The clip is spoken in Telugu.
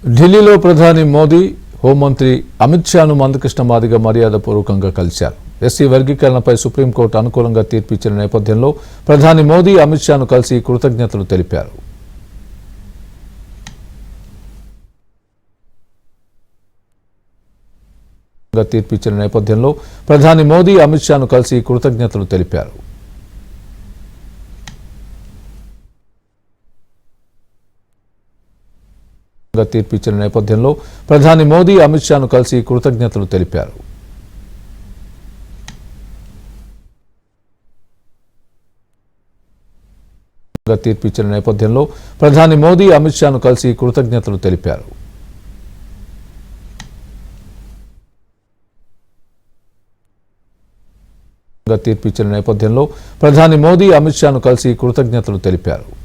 ఢిల్లీలో ప్రధాని మోదీ హోంమంత్రి అమిత్ షాను మందకృష్ణ మాదిగ మర్యాదపూర్వకంగా కలిశారు. ఎస్సీ వర్గీకరణపై సుప్రీంకోర్టు అనుకూలంగా తీర్పిచ్చిన నేపథ్యంలో ప్రధాని మోదీ అమిత్ షాను కలిసి కృతజ్ఞతలు తెలిపారు. తీర్పిచ్చిన నేపథ్యంలో ప్రధాని మోదీ అమిత్ షాను కలిసి కృతజ్ఞతలు తెలిపారు. తీర్పిచ్చిన నేపథ్యంలో ప్రధాని మోదీ అమిత్ షాను కలిసి కృతజ్ఞతలు తెలిపారు. తీర్పిచ్చిన నేపథ్యంలో ప్రధాని మోదీ అమిత్ షాను కలిసి కృతజ్ఞతలు తెలిపారు. తీర్పిచ్చిన నేపథ్యంలో ప్రధాని మోదీ అమిత్ షాను కలిసి కృతజ్ఞతలు తెలిపారు.